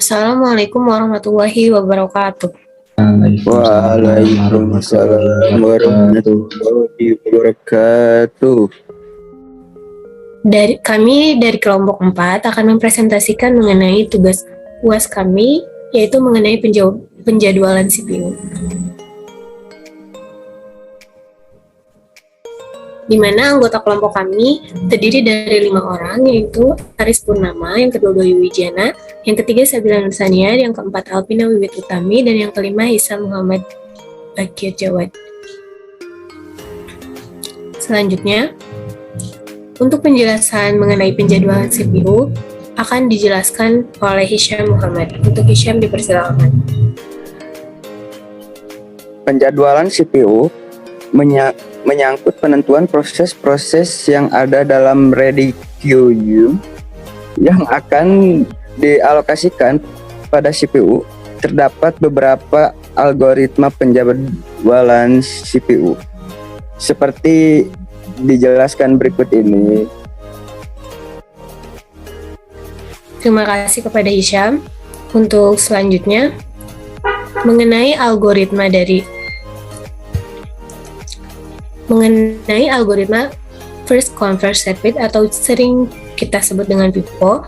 Assalamualaikum warahmatullahi wabarakatuh. Waalaikumsalam warahmatullahi wabarakatuh. Kami dari kelompok 4 akan mempresentasikan mengenai tugas UAS kami, yaitu mengenai penjadwalan CPU. Di mana anggota kelompok kami terdiri dari 5 orang, yaitu Aris Purnama, yang kedua Bayu Wijana, yang ketiga Sabila Nursania, yang keempat Alpina Wiwit Utami, dan yang kelima Hisam Muhammad Bakir Jawad. Selanjutnya, untuk penjelasan mengenai penjadwalan CPU akan dijelaskan oleh Hisyam Muhammad. Untuk Hisyam dipersilakan. Penjadwalan CPU menyangkut penentuan proses-proses yang ada dalam ready queue yang akan dialokasikan pada CPU. Terdapat beberapa algoritma penjadwalan CPU seperti dijelaskan berikut ini. Terima kasih kepada Hisyam. Untuk selanjutnya, mengenai algoritma first come first served atau sering kita sebut dengan FIFO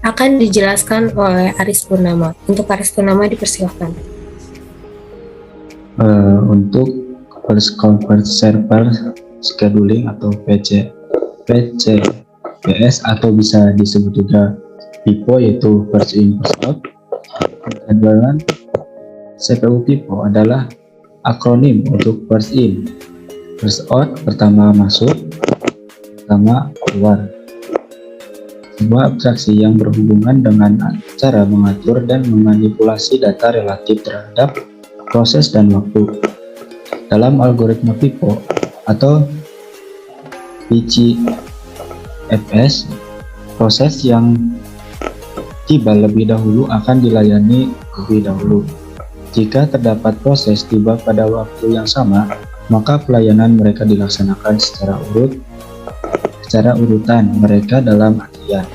akan dijelaskan oleh Aris Purnama. Untuk Aris Purnama dipersilakan. Untuk first come first served scheduling atau PCPS atau bisa disebut juga FIFO, yaitu first in first out. Penjadwalan CPU FIFO adalah akronim untuk first in first out, pertama masuk, pertama keluar. Sebuah abstraksi yang berhubungan dengan cara mengatur dan memanipulasi data relatif terhadap proses dan waktu. Dalam algoritma FIFO atau PCFS, proses yang tiba lebih dahulu akan dilayani lebih dahulu. Jika terdapat proses tiba pada waktu yang sama, maka pelayanan mereka dilaksanakan secara urutan mereka dalam antrian.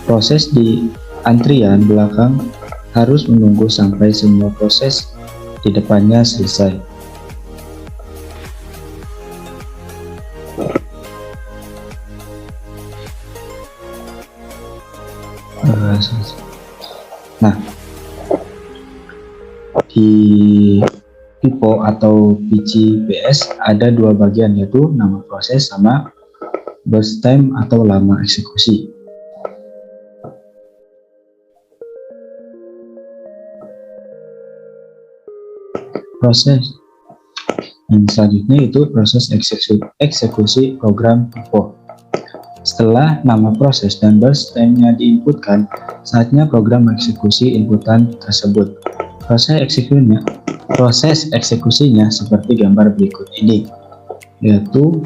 Proses di antrian belakang harus menunggu sampai semua proses di depannya selesai. Nah, di FIFO atau PCPS ada dua bagian, yaitu nama proses sama burst time atau lama eksekusi. Proses yang selanjutnya itu proses eksekusi program FIFO. Setelah nama proses dan burst time-nya diinputkan, saatnya program eksekusi inputan tersebut. Proses eksekusinya seperti gambar berikut ini, yaitu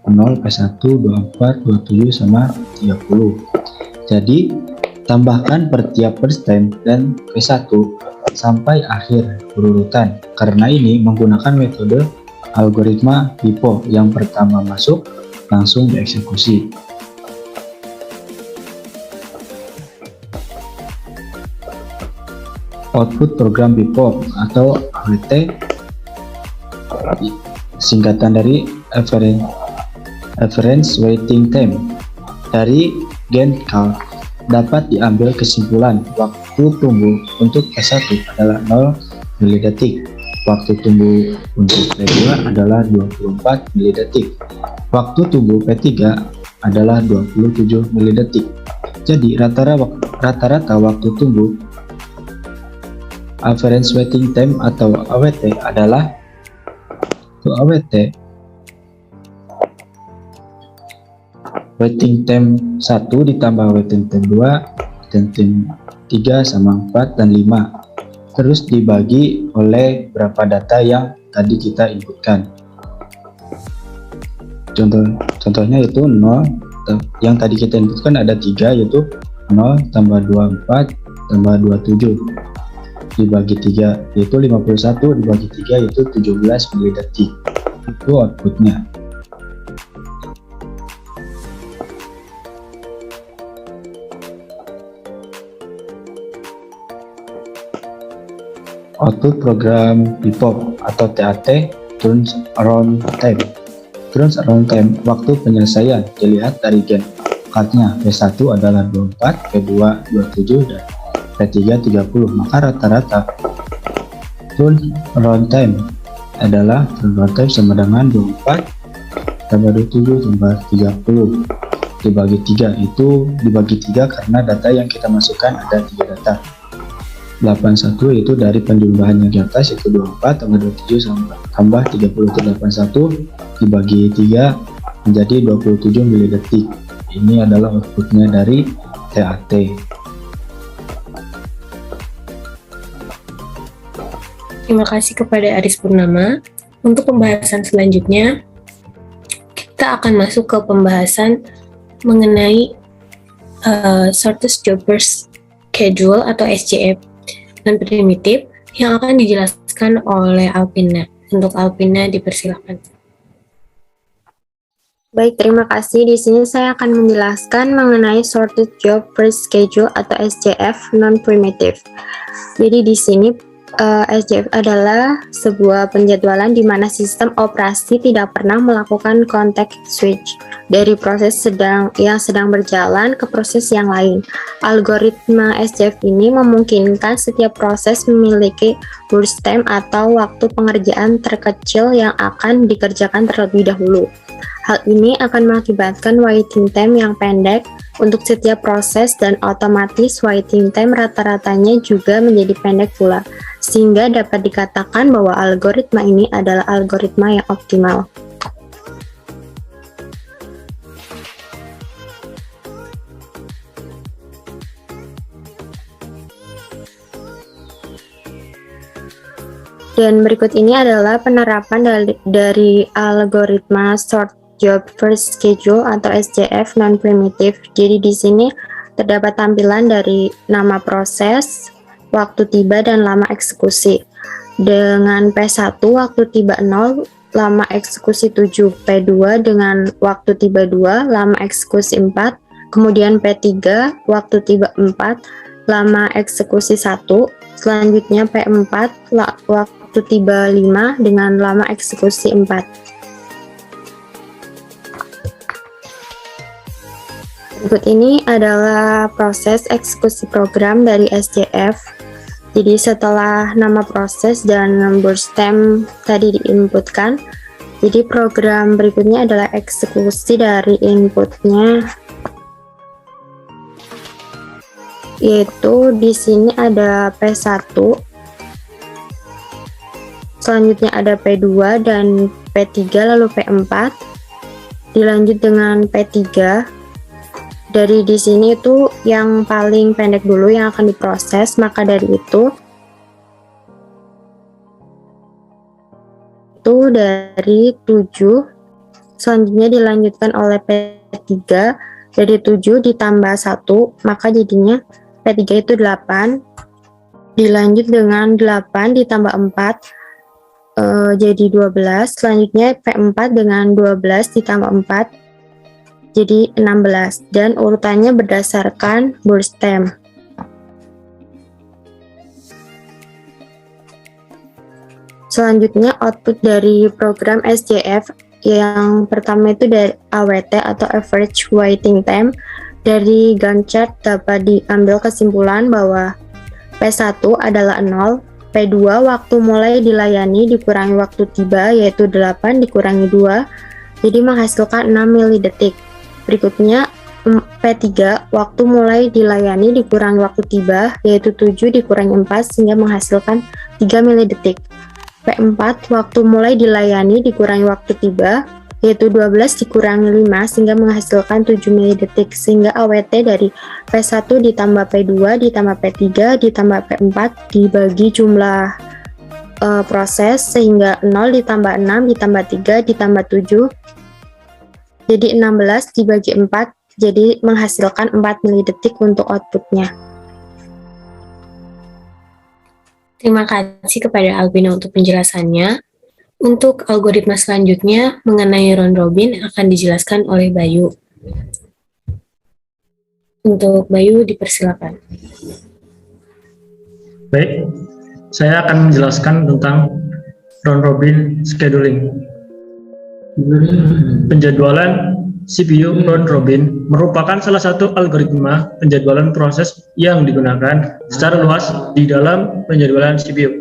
0, P1, 24, 27, sama 30. Jadi, tambahkan per tiap burst time dan P1 sampai akhir urutan. Karena ini menggunakan metode algoritma FIFO yang pertama masuk langsung dieksekusi. Output program FIFO atau AWT, singkatan dari Average Waiting Time. Dari Gantt chart dapat diambil kesimpulan waktu tunggu untuk P1 adalah 0 milidetik, waktu tunggu untuk P2 adalah 24 milidetik, waktu tunggu P3 adalah 27 milidetik. Jadi rata-rata waktu tunggu Average Waiting Time atau AWT adalah waiting time 1 ditambah waiting time 2, waiting time 3 sama 4 dan 5. Terus dibagi oleh berapa data yang tadi kita inputkan. Contohnya itu 0, yang tadi kita inputkan ada 3, yaitu 0 tambah 24 tambah 27. Dibagi 3 yaitu 51, dibagi 3 yaitu 17 milidetik. Itu outputnya. Output program PIPO atau TAT, turnaround time. Turnaround time, waktu penyelesaian, dilihat dari gen cardnya. P1 adalah 24, P2 27, dan P3 30. Maka rata-rata turnaround time adalah turnaround time sama dengan 24 tambah 27 tambah 30 dibagi 3. Itu dibagi 3 karena data yang kita masukkan ada 3 data. 81 itu dari penjumlahan yang di atas, itu 24 tambah 27 tambah 30 itu 81 dibagi 3 menjadi 27 milidetik. Ini adalah outputnya dari TAT. Terima kasih kepada Aris Purnama. Untuk pembahasan selanjutnya, kita akan masuk ke pembahasan mengenai shortest job schedule atau SJF dan primitif yang akan dijelaskan oleh Alpina. Untuk Alpina dipersilakan. Baik, terima kasih. Di sini saya akan menjelaskan mengenai sorted job schedule atau SJF non-primitive. Jadi di sini SJF adalah sebuah penjadwalan di mana sistem operasi tidak pernah melakukan context switch dari proses yang sedang berjalan ke proses yang lain. Algoritma SJF ini memungkinkan setiap proses memiliki burst time atau waktu pengerjaan terkecil yang akan dikerjakan terlebih dahulu. Hal ini akan mengakibatkan waiting time yang pendek untuk setiap proses dan otomatis waiting time rata-ratanya juga menjadi pendek pula, sehingga dapat dikatakan bahwa algoritma ini adalah algoritma yang optimal. Dan berikut ini adalah penerapan dari algoritma short job first schedule atau SJF non-primitive. Jadi di sini terdapat tampilan dari nama proses, waktu tiba, dan lama eksekusi. Dengan P1 waktu tiba 0, lama eksekusi 7, P2 dengan waktu tiba 2, lama eksekusi 4, kemudian P3 waktu tiba 4, lama eksekusi 1, selanjutnya P4 waktu tiba 5 dengan lama eksekusi 4. Berikut ini adalah proses eksekusi program dari SJF. Jadi setelah nama proses dan burst time tadi diinputkan, jadi program berikutnya adalah eksekusi dari inputnya, yaitu di sini ada P1, selanjutnya ada P2 dan P3 lalu P4, dilanjut dengan P3. Dari di sini itu yang paling pendek dulu yang akan diproses, maka dari itu dari 7, selanjutnya dilanjutkan oleh P3, dari 7 ditambah 1, maka jadinya P3 itu 8, dilanjut dengan 8 ditambah 4, jadi 12, selanjutnya P4 dengan 12 ditambah 4, jadi 16, dan urutannya berdasarkan burst time. Selanjutnya output dari program SJF yang pertama itu dari AWT atau average waiting time. Dari Gantt chart dapat diambil kesimpulan bahwa P1 adalah 0, P2 waktu mulai dilayani dikurangi waktu tiba yaitu 8 dikurangi 2, jadi menghasilkan 6 milidetik. Berikutnya P3 waktu mulai dilayani dikurangi waktu tiba yaitu 7 dikurangi 4 sehingga menghasilkan 3 milidetik. P4 waktu mulai dilayani dikurangi waktu tiba yaitu 12 dikurangi 5 sehingga menghasilkan 7 milidetik, sehingga AWT dari P1 ditambah P2 ditambah P3 ditambah P4 dibagi jumlah proses sehingga 0 ditambah 6 ditambah 3 ditambah 7 jadi 16 dibagi 4, jadi menghasilkan 4 milidetik untuk outputnya. Terima kasih kepada Alpina untuk penjelasannya. Untuk algoritma selanjutnya mengenai round robin akan dijelaskan oleh Bayu. Untuk Bayu dipersilakan. Baik, saya akan menjelaskan tentang round robin scheduling. Penjadwalan CPU round robin merupakan salah satu algoritma penjadwalan proses yang digunakan secara luas di dalam penjadwalan CPU.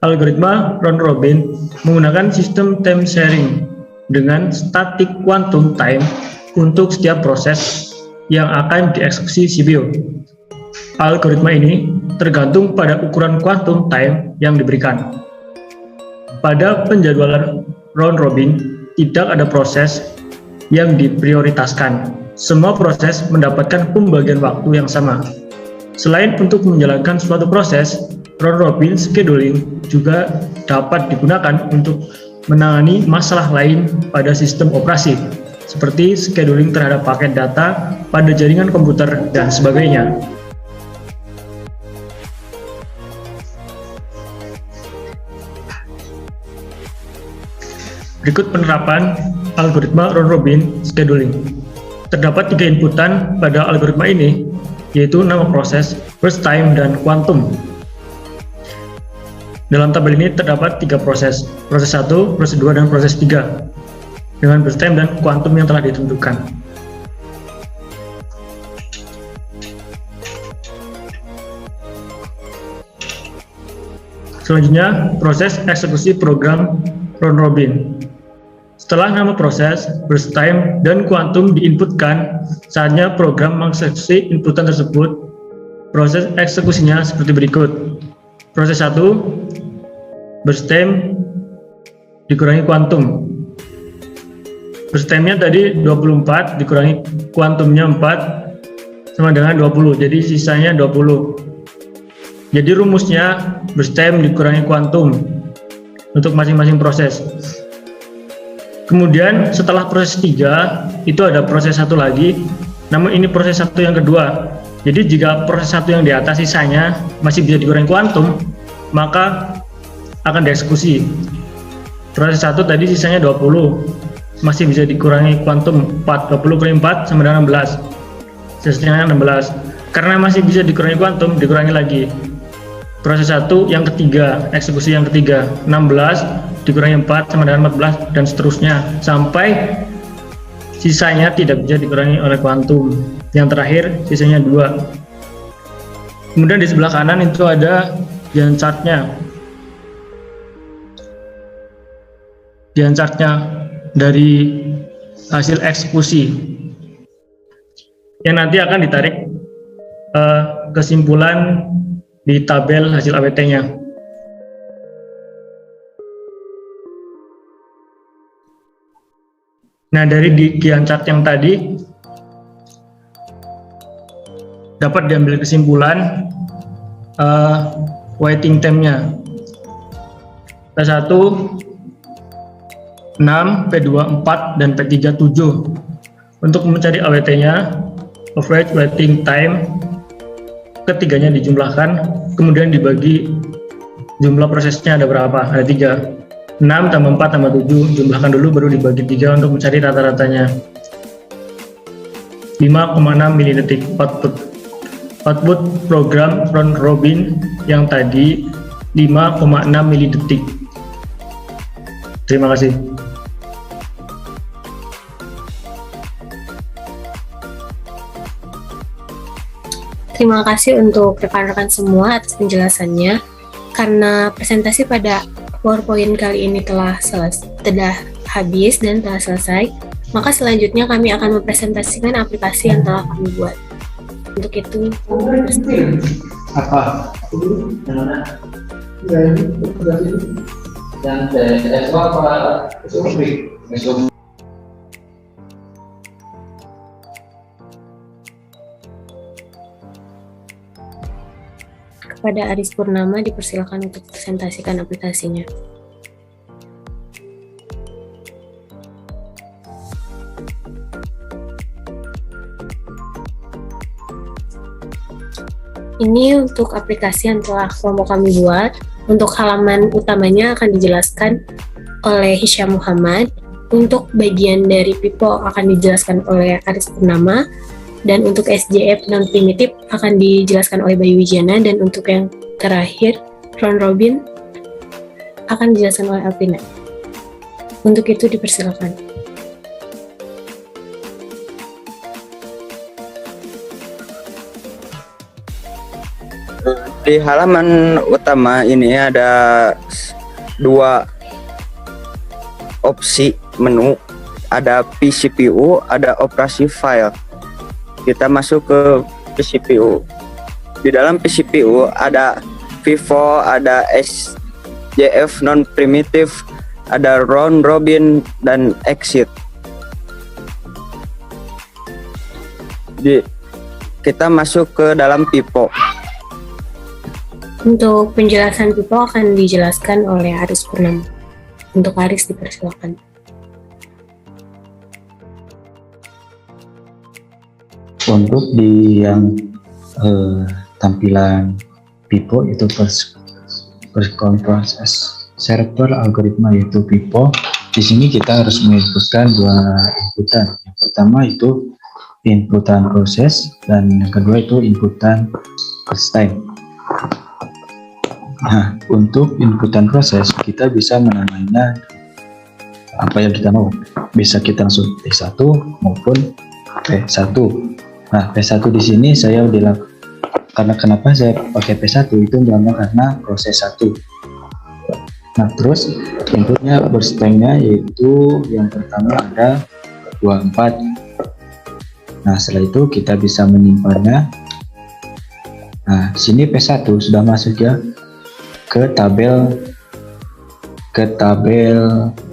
Algoritma round robin menggunakan sistem time sharing dengan static quantum time untuk setiap proses yang akan dieksekusi CPU. Algoritma ini tergantung pada ukuran quantum time yang diberikan. Pada penjadwalan round robin, tidak ada proses yang diprioritaskan. Semua proses mendapatkan pembagian waktu yang sama. Selain untuk menjalankan suatu proses, round robin scheduling juga dapat digunakan untuk menangani masalah lain pada sistem operasi, seperti scheduling terhadap paket data pada jaringan komputer dan sebagainya. Berikut penerapan algoritma round robin scheduling. Terdapat 3 inputan pada algoritma ini, yaitu nama proses, burst time, dan quantum. Dalam tabel ini terdapat 3 proses 1, proses 2, dan proses 3, dengan burst time dan quantum yang telah ditentukan. Selanjutnya, proses eksekusi program round robin. Setelah nama proses, burst time, dan quantum diinputkan, saatnya program mengeksekusi inputan tersebut. Proses eksekusinya seperti berikut. Proses 1, burst time dikurangi quantum. Burst time-nya tadi 24 dikurangi quantumnya 4 sama dengan 20, jadi sisanya 20. Jadi rumusnya burst time dikurangi quantum untuk masing-masing proses. Kemudian setelah proses 3 itu ada proses 1 lagi, namun ini proses 1 yang kedua. Jadi jika proses 1 yang di atas sisanya masih bisa dikurangi kuantum, maka akan dieksekusi. Proses 1 tadi sisanya 20, masih bisa dikurangi kuantum 4, 20 kali 4 sama dengan 16, sisanya 16. Karena masih bisa dikurangi kuantum, dikurangi lagi. Proses 1 yang ketiga, eksekusi yang ketiga, 16 dikurangi 4 sama dengan 14, dan seterusnya sampai sisanya tidak bisa dikurangi oleh kuantum. Yang terakhir sisanya 2. Kemudian di sebelah kanan itu ada Gantt chart-nya. Gantt chart-nya dari hasil eksekusi yang nanti akan ditarik kesimpulan di tabel hasil AWT-nya. Nah, dari Gantt chart yang tadi dapat diambil kesimpulan waiting time-nya. P1 6, P2 4, dan P3 7. Untuk mencari AWT-nya, average waiting time, ketiganya dijumlahkan, kemudian dibagi jumlah prosesnya ada berapa, ada 3. 6 tambah 4 tambah 7, jumlahkan dulu baru dibagi 3 untuk mencari rata-ratanya. 5,6 milidetik output program round robin yang tadi 5,6 milidetik. Terima kasih. Terima kasih untuk rekan-rekan semua atas penjelasannya. Karena presentasi pada PowerPoint kali ini telah habis dan telah selesai, maka selanjutnya kami akan mempresentasikan aplikasi yang telah kami buat. Untuk itu, apa? Dan kepada Aris Purnama dipersilakan untuk presentasikan aplikasinya. Ini untuk aplikasi yang telah kelompok kami buat. Untuk halaman utamanya akan dijelaskan oleh Hisyam Muhammad. Untuk bagian dari Pipo akan dijelaskan oleh Aris Purnama. Dan untuk SJF non primitif akan dijelaskan oleh Bayu Wijana, dan untuk yang terakhir round robin akan dijelaskan oleh Alvina. Untuk itu dipersilakan. Di halaman utama ini ada dua opsi menu, ada pCPU, ada operasi file. Kita masuk ke pCPU. Di dalam pCPU ada FIFO, ada SJF non primitive, ada round robin dan exit. Kita masuk ke dalam pipo. Untuk penjelasan pipo akan dijelaskan oleh Aris Purnama. Untuk Aris dipersilakan. Untuk di yang tampilan pipo itu first proses server algoritma yaitu pipo. Di sini kita harus menginputkan dua inputan. Yang pertama itu inputan proses dan yang kedua itu inputan first time. Nah, untuk inputan proses kita bisa menamainya apa yang kita mau. Bisa kita langsung P1 maupun P1. Nah, P1 di sini saya karena kenapa saya pakai P1 itu karena proses 1. Nah, terus inputnya burst time-nya yaitu yang pertama ada 24. Nah, setelah itu kita bisa menyimpannya. Nah, sini P1 sudah masuk ya ke tabel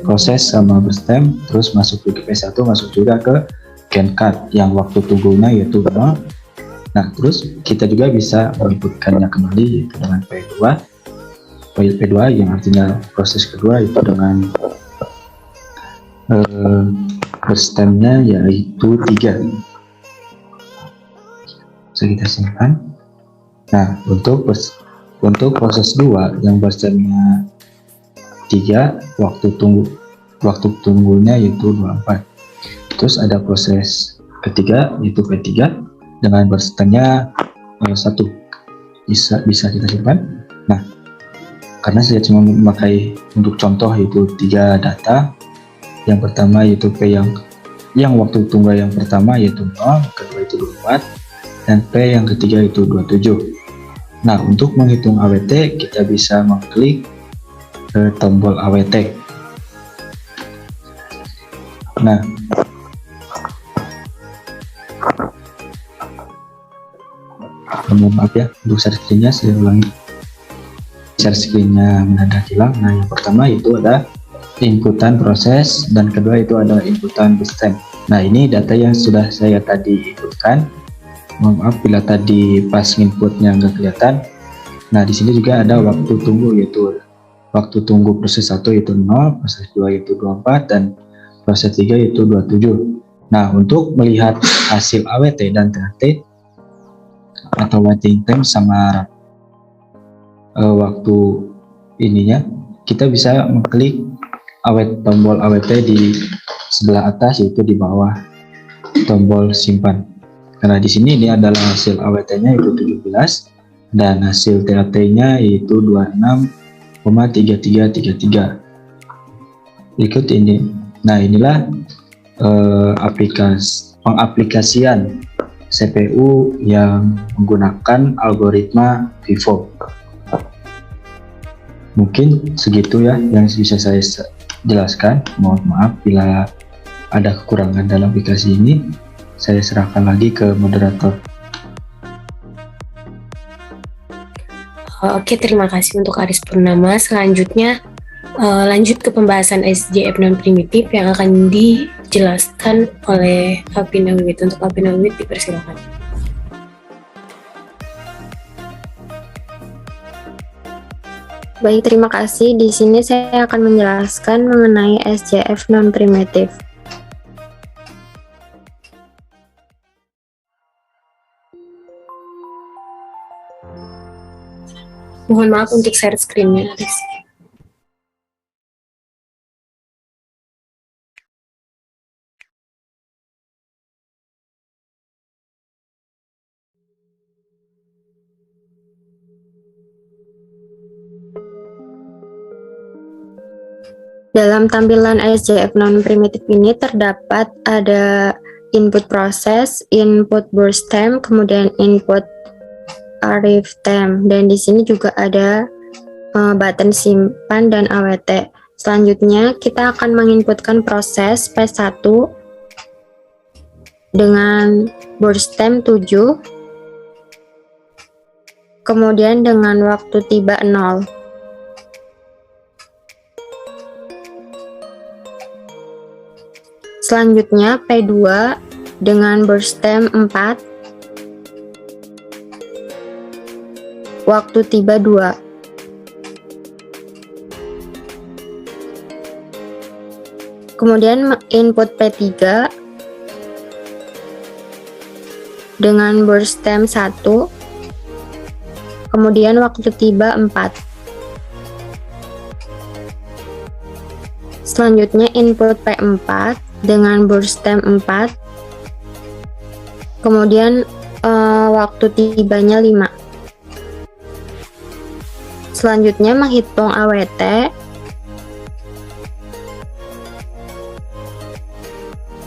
proses sama burst time, terus masuk ke P1, masuk juga ke can card yang waktu tunggunya yaitu 0. Nah, terus kita juga bisa menginputkannya kembali yaitu dengan P2 yang artinya proses kedua itu dengan burst time-nya yaitu 3. Bisa kita simpan. Nah, untuk proses 2 yang burst time-nya 3, waktu tunggunya yaitu 24. Terus ada proses ketiga yaitu P3 dengan burst time-nya 1. Bisa kita simpan. Nah, karena saya cuma memakai untuk contoh yaitu 3 data. Yang pertama yaitu P yang waktu tunggu yang pertama yaitu 0, kedua itu 24, dan P yang ketiga itu 27. Nah, untuk menghitung AWT kita bisa mengklik ke tombol AWT. Nah, mohon maaf ya untuk share screen-nya, saya ulangi. Share screen-nya mendadak hilang. Nah, yang pertama itu ada inputan proses dan kedua itu ada inputan burst time. Nah, ini data yang sudah saya tadi inputkan. Mohon maaf bila tadi pas inputnya nggak kelihatan. Nah, di sini juga ada waktu tunggu yaitu waktu tunggu proses 1 itu 0, proses 2 itu 24, dan proses 3 itu 27. Nah, untuk melihat hasil AWT dan THT atau waiting time sama waktu ininya, kita bisa mengklik tombol AWT di sebelah atas yaitu di bawah tombol simpan. Karena di sini ini adalah hasil AWT-nya itu 17 dan hasil THT-nya yaitu 26,3333. Ikut ini. Nah, inilah pengaplikasian CPU yang menggunakan algoritma FIFO. Mungkin segitu ya yang bisa saya jelaskan. Mohon maaf bila ada kekurangan dalam aplikasi ini. Saya serahkan lagi ke moderator. Oke, terima kasih untuk Aris Purnama. Selanjutnya lanjut ke pembahasan SJF non primitif yang akan dijelaskan oleh Alvina Wiwit. Untuk Alvina Wiwit dipersilakan. Baik, terima kasih. Di sini saya akan menjelaskan mengenai SJF non primitif. Mohon maaf untuk share screen-nya, Aris. Dalam tampilan SJF non-primitif ini terdapat ada input proses, input burst time, kemudian input arif time, dan di sini juga ada button simpan dan AWT. Selanjutnya kita akan menginputkan proses P1 dengan burst time 7, kemudian dengan waktu tiba 0. Selanjutnya P2 dengan burst time 4, waktu tiba 2. Kemudian input P3 dengan burst time 1, kemudian waktu tiba 4. Selanjutnya input P4 dengan burst time 4, kemudian waktu tibanya 5. Selanjutnya menghitung AWT,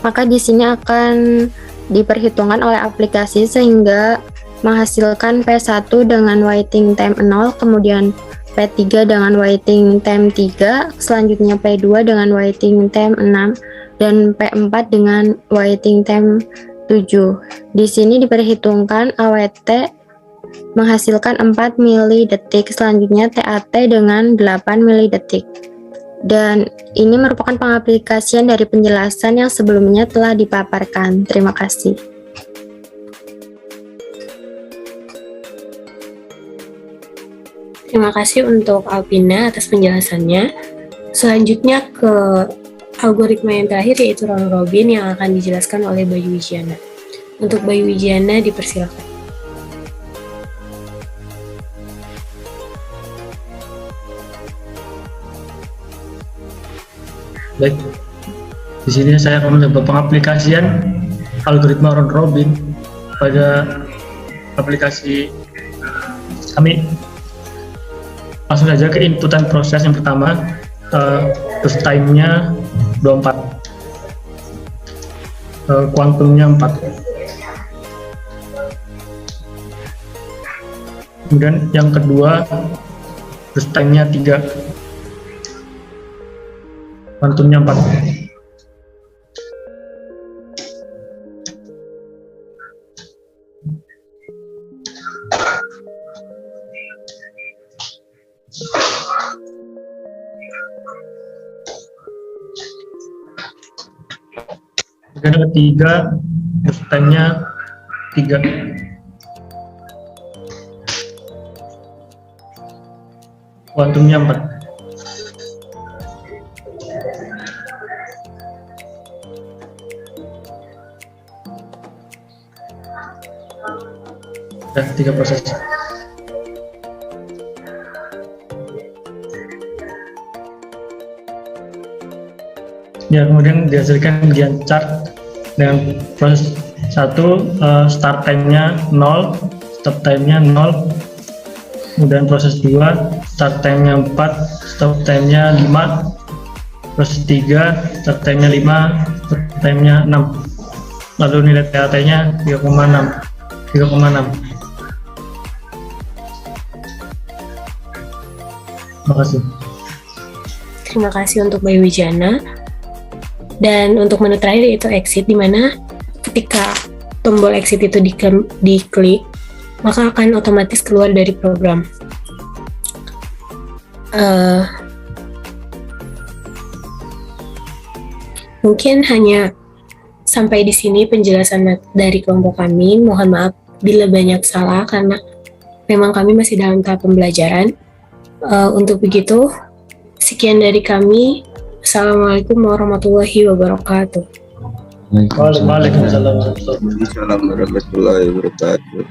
maka di sini akan diperhitungkan oleh aplikasi sehingga menghasilkan P1 dengan waiting time 0, kemudian P3 dengan waiting time 3, selanjutnya P2 dengan waiting time 6, dan P4 dengan waiting time 7. Di sini diperhitungkan AWT menghasilkan 4 mili detik, selanjutnya TAT dengan 8 mili detik. Dan ini merupakan pengaplikasian dari penjelasan yang sebelumnya telah dipaparkan. Terima kasih. Terima kasih untuk Alpina atas penjelasannya. Selanjutnya ke algoritma yang terakhir, yaitu round robin yang akan dijelaskan oleh Bayu Wijiana. Untuk Bayu Wijiana dipersilakan. Baik, di sini saya akan mencoba pengaplikasian algoritma round robin pada aplikasi kami. Langsung saja ke inputan proses yang pertama, burst time-nya 24, kuantumnya 4. Kemudian yang kedua, burst time-nya 3, kuantumnya 4. Kemudian ketiga, burst time-nya 3. Kuantumnya 4. Dan 3 proses. Ya, kemudian dihasilkan Gantt chart dengan proses 1, start time-nya 0, stop time-nya 0. Kemudian proses 2, start time-nya 4, stop time-nya 5. Proses 3, start time-nya 5, stop time-nya 6. Lalu nilai TAT-nya 3,6. Terima kasih. Terima kasih untuk Bayu Wijiana. Dan untuk menu terakhir yaitu exit, di mana ketika tombol exit itu diklik, maka akan otomatis keluar dari program. Mungkin hanya sampai di sini penjelasan dari kelompok kami. Mohon maaf bila banyak salah karena memang kami masih dalam tahap pembelajaran. Untuk begitu, sekian dari kami. Assalamualaikum warahmatullahi wabarakatuh. Waalaikumsalam. Waalaikumsalam warahmatullahi wabarakatuh.